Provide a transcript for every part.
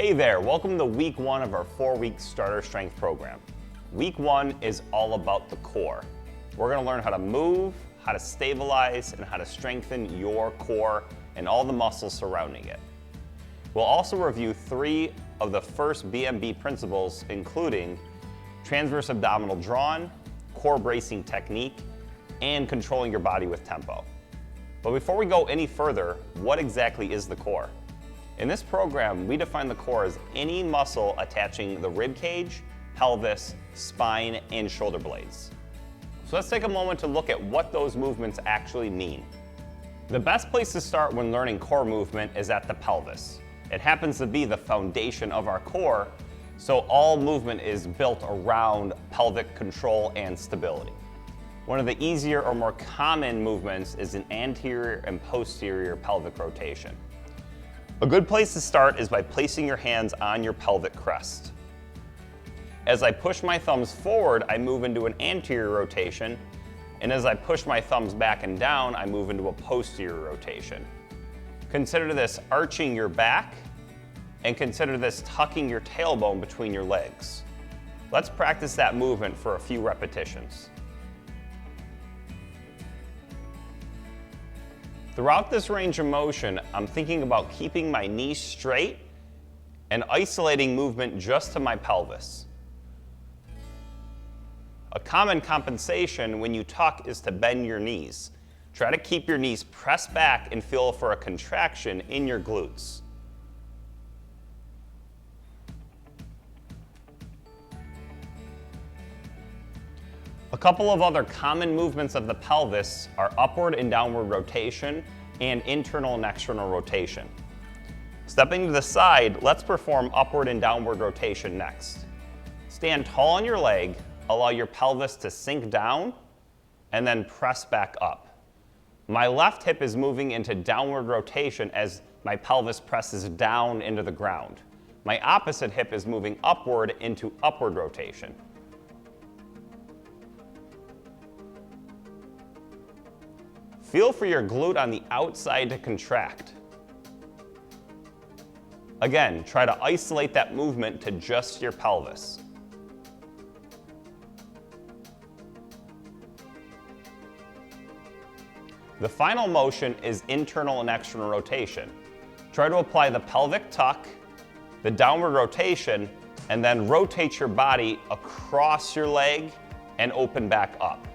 Hey there, welcome to week 1 of our 4-week starter strength program. Week 1 is all about the core. We're going to learn how to move, how to stabilize, and how to strengthen your core and all the muscles surrounding it. We'll also review 3 of the first BMB principles, including transverse abdominal drawn, core bracing technique, and controlling your body with tempo. But before we go any further, what exactly is the core? In this program, we define the core as any muscle attaching the rib cage, pelvis, spine, and shoulder blades. So let's take a moment to look at what those movements actually mean. The best place to start when learning core movement is at the pelvis. It happens to be the foundation of our core, so all movement is built around pelvic control and stability. One of the easier or more common movements is an anterior and posterior pelvic rotation. A good place to start is by placing your hands on your pelvic crest. As I push my thumbs forward, I move into an anterior rotation, and as I push my thumbs back and down, I move into a posterior rotation. Consider this arching your back, and consider this tucking your tailbone between your legs. Let's practice that movement for a few repetitions. Throughout this range of motion, I'm thinking about keeping my knees straight and isolating movement just to my pelvis. A common compensation when you tuck is to bend your knees. Try to keep your knees pressed back and feel for a contraction in your glutes. A couple of other common movements of the pelvis are upward and downward rotation and internal and external rotation. Stepping to the side, let's perform upward and downward rotation next. Stand tall on your leg, allow your pelvis to sink down, and then press back up. My left hip is moving into downward rotation as my pelvis presses down into the ground. My opposite hip is moving upward into upward rotation. Feel for your glute on the outside to contract. Again, try to isolate that movement to just your pelvis. The final motion is internal and external rotation. Try to apply the pelvic tuck, the downward rotation, and then rotate your body across your leg and open back up.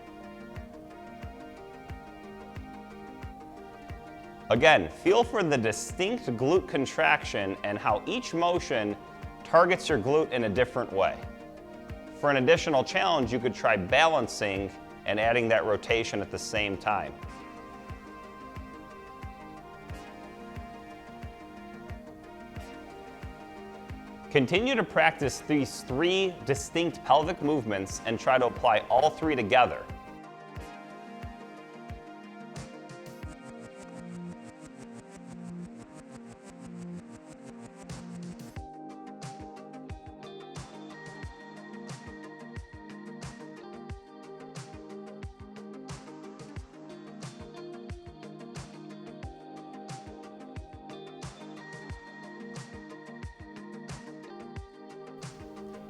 Again, feel for the distinct glute contraction and how each motion targets your glute in a different way. For an additional challenge, you could try balancing and adding that rotation at the same time. Continue to practice these 3 distinct pelvic movements and try to apply all 3 together.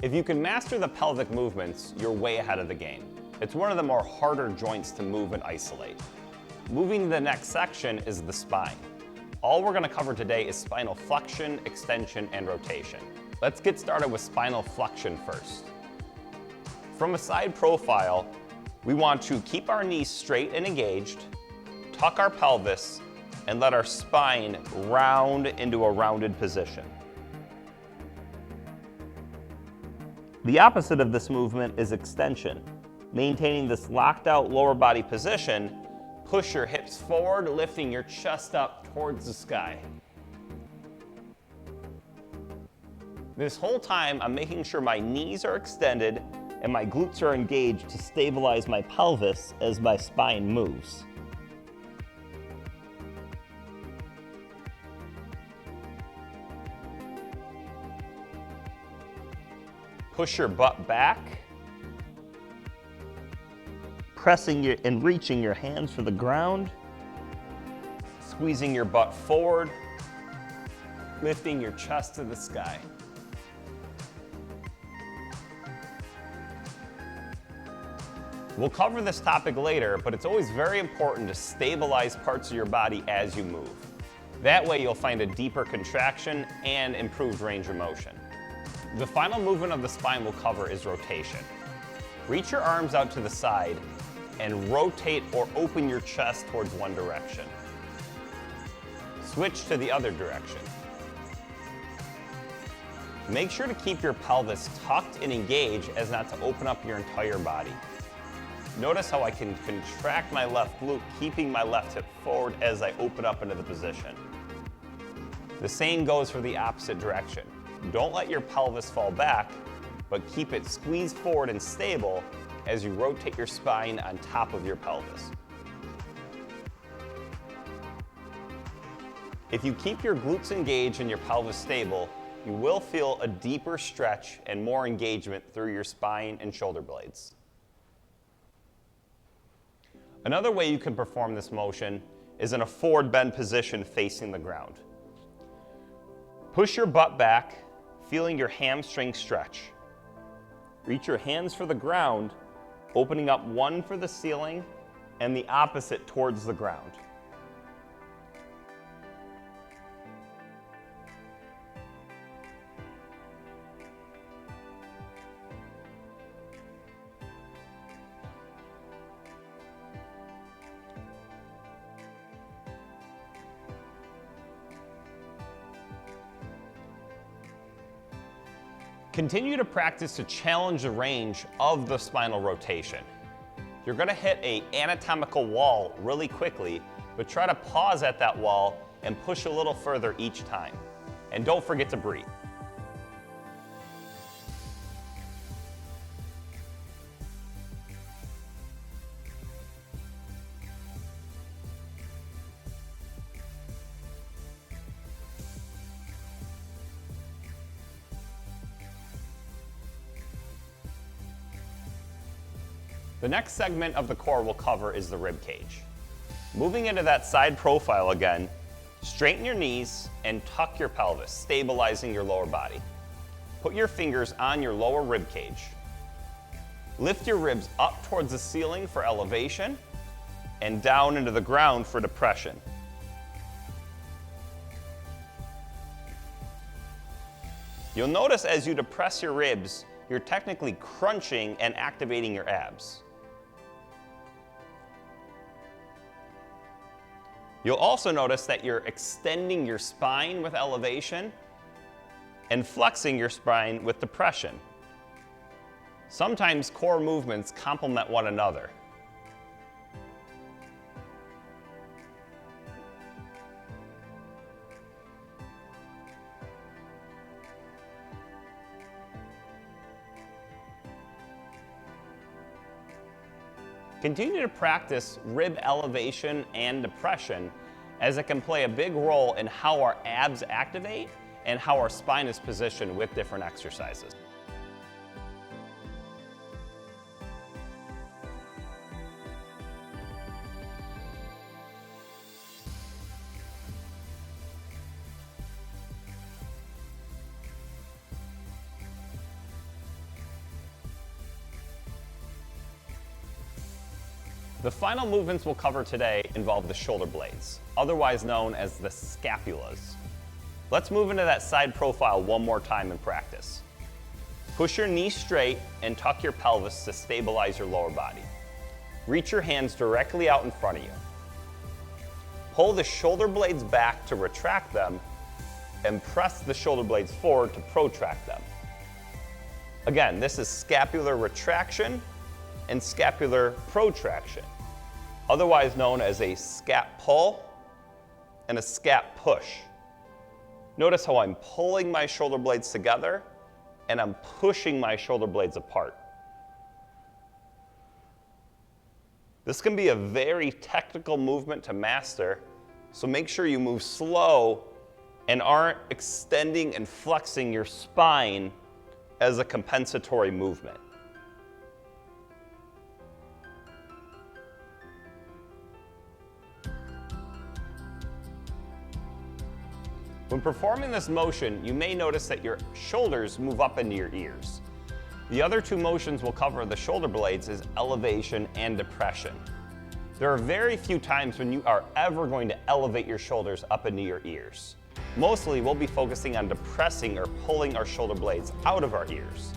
If you can master the pelvic movements, you're way ahead of the game. It's one of the more harder joints to move and isolate. Moving to the next section is the spine. All we're going to cover today is spinal flexion, extension, and rotation. Let's get started with spinal flexion first. From a side profile, we want to keep our knees straight and engaged, tuck our pelvis, and let our spine round into a rounded position. The opposite of this movement is extension. Maintaining this locked out lower body position, push your hips forward, lifting your chest up towards the sky. This whole time, I'm making sure my knees are extended and my glutes are engaged to stabilize my pelvis as my spine moves. Push your butt back, pressing and reaching your hands for the ground, squeezing your butt forward, lifting your chest to the sky. We'll cover this topic later, but it's always very important to stabilize parts of your body as you move. That way you'll find a deeper contraction and improved range of motion. The final movement of the spine we'll cover is rotation. Reach your arms out to the side and rotate or open your chest towards one direction. Switch to the other direction. Make sure to keep your pelvis tucked and engaged as not to open up your entire body. Notice how I can contract my left glute, keeping my left hip forward as I open up into the position. The same goes for the opposite direction. Don't let your pelvis fall back, but keep it squeezed forward and stable as you rotate your spine on top of your pelvis. If you keep your glutes engaged and your pelvis stable, you will feel a deeper stretch and more engagement through your spine and shoulder blades. Another way you can perform this motion is in a forward bend position facing the ground. Push your butt back, feeling your hamstring stretch. Reach your hands for the ground, opening up one for the ceiling and the opposite towards the ground. Continue to practice to challenge the range of the spinal rotation. You're going to hit an anatomical wall really quickly, but try to pause at that wall and push a little further each time. And don't forget to breathe. The next segment of the core we'll cover is the rib cage. Moving into that side profile again, straighten your knees and tuck your pelvis, stabilizing your lower body. Put your fingers on your lower rib cage. Lift your ribs up towards the ceiling for elevation and down into the ground for depression. You'll notice as you depress your ribs, you're technically crunching and activating your abs. You'll also notice that you're extending your spine with elevation and flexing your spine with depression. Sometimes core movements complement one another. Continue to practice rib elevation and depression, as it can play a big role in how our abs activate and how our spine is positioned with different exercises. The final movements we'll cover today involve the shoulder blades, otherwise known as the scapulas. Let's move into that side profile one more time in practice. Push your knees straight and tuck your pelvis to stabilize your lower body. Reach your hands directly out in front of you. Pull the shoulder blades back to retract them and press the shoulder blades forward to protract them. Again, this is scapular retraction and scapular protraction, otherwise known as a scap pull and a scap push. Notice how I'm pulling my shoulder blades together and I'm pushing my shoulder blades apart. This can be a very technical movement to master, so make sure you move slow and aren't extending and flexing your spine as a compensatory movement. When performing this motion, you may notice that your shoulders move up into your ears. The other two motions we'll cover the shoulder blades is elevation and depression. There are very few times when you are ever going to elevate your shoulders up into your ears. Mostly, we'll be focusing on depressing or pulling our shoulder blades out of our ears.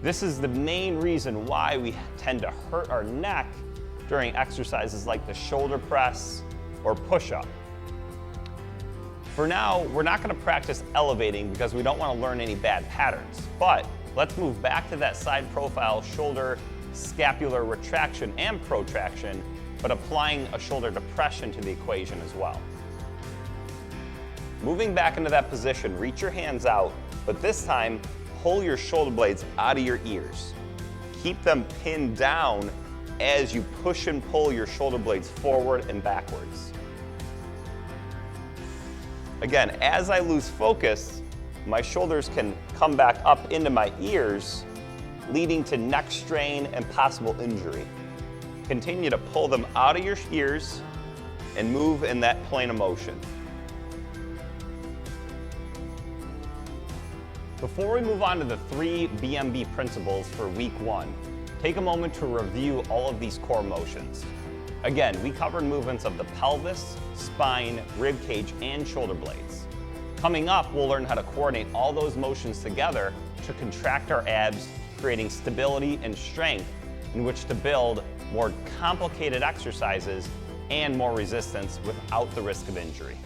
This is the main reason why we tend to hurt our neck during exercises like the shoulder press or push-up. For now, we're not going to practice elevating because we don't want to learn any bad patterns, but let's move back to that side profile shoulder scapular retraction and protraction, but applying a shoulder depression to the equation as well. Moving back into that position, reach your hands out, but this time, pull your shoulder blades out of your ears. Keep them pinned down as you push and pull your shoulder blades forward and backwards. Again, as I lose focus, my shoulders can come back up into my ears, leading to neck strain and possible injury. Continue to pull them out of your ears and move in that plane of motion. Before we move on to the 3 BMB principles for week 1, take a moment to review all of these core motions. Again, we covered movements of the pelvis, spine, rib cage, and shoulder blades. Coming up, we'll learn how to coordinate all those motions together to contract our abs, creating stability and strength in which to build more complicated exercises and more resistance without the risk of injury.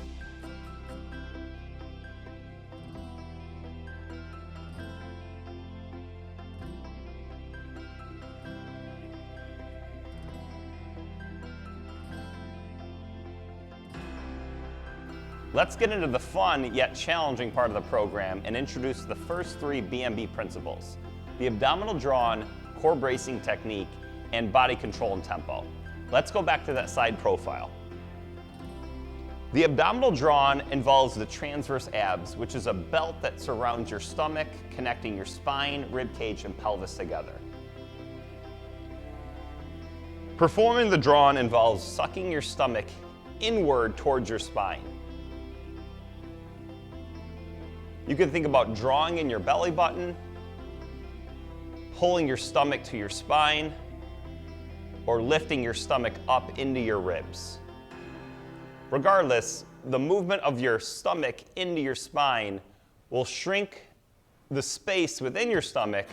Let's get into the fun yet challenging part of the program and introduce the first 3 BMB principles: the abdominal drawn, core bracing technique, and body control and tempo. Let's go back to that side profile. The abdominal drawn involves the transverse abs, which is a belt that surrounds your stomach, connecting your spine, rib cage, and pelvis together. Performing the drawn involves sucking your stomach inward towards your spine. You can think about drawing in your belly button, pulling your stomach to your spine, or lifting your stomach up into your ribs. Regardless, the movement of your stomach into your spine will shrink the space within your stomach,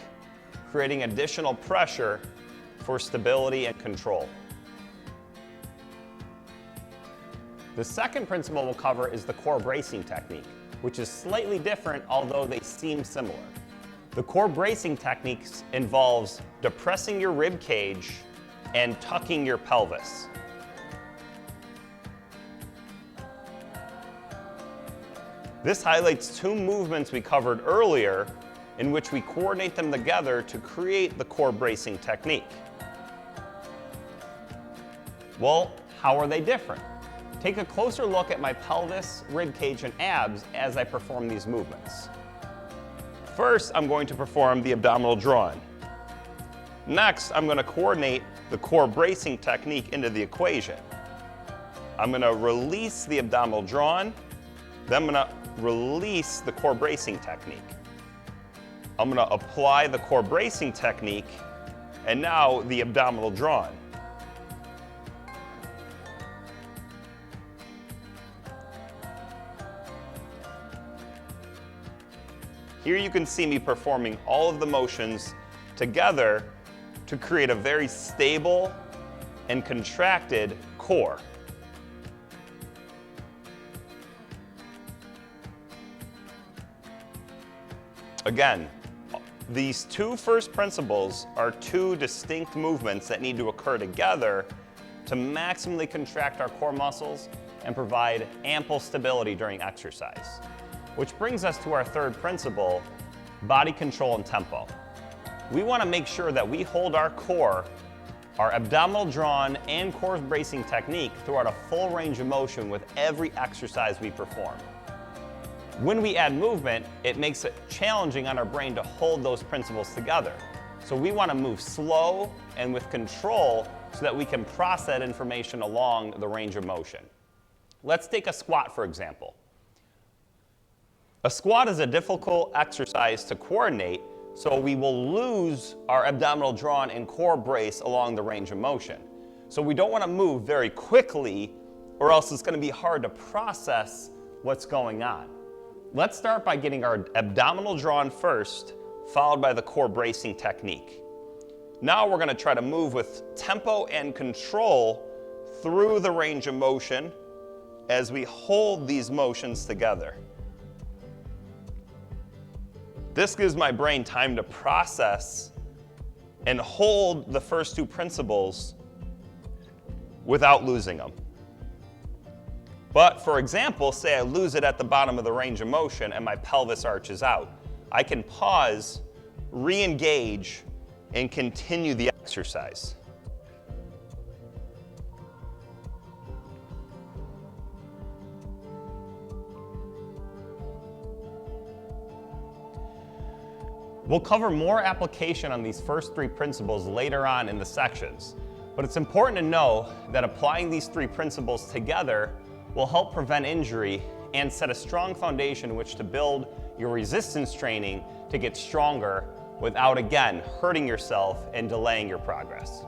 creating additional pressure for stability and control. The second principle we'll cover is the core bracing technique, which is slightly different, although they seem similar. The core bracing techniques involves depressing your rib cage and tucking your pelvis. This highlights 2 movements we covered earlier in which we coordinate them together to create the core bracing technique. Well, how are they different? Take a closer look at my pelvis, rib cage, and abs as I perform these movements. First, I'm going to perform the abdominal drawn. Next, I'm going to coordinate the core bracing technique into the equation. I'm going to release the abdominal drawn, then I'm going to release the core bracing technique. I'm going to apply the core bracing technique, and now the abdominal drawn. Here you can see me performing all of the motions together to create a very stable and contracted core. Again, these 2 first principles are 2 distinct movements that need to occur together to maximally contract our core muscles and provide ample stability during exercise. Which brings us to our third principle, body control and tempo. We want to make sure that we hold our core, our abdominal drawn and core bracing technique throughout a full range of motion with every exercise we perform. When we add movement, it makes it challenging on our brain to hold those principles together. So we want to move slow and with control so that we can process that information along the range of motion. Let's take a squat, for example. A squat is a difficult exercise to coordinate, so we will lose our abdominal drawn and core brace along the range of motion. So we don't want to move very quickly, or else it's going to be hard to process what's going on. Let's start by getting our abdominal drawn first, followed by the core bracing technique. Now we're going to try to move with tempo and control through the range of motion as we hold these motions together. This gives my brain time to process and hold the first two principles without losing them. But for example, say I lose it at the bottom of the range of motion and my pelvis arches out. I can pause, re-engage, and continue the exercise. We'll cover more application on these first three principles later on in the sections, but it's important to know that applying these three principles together will help prevent injury and set a strong foundation in which to build your resistance training to get stronger without, again, hurting yourself and delaying your progress.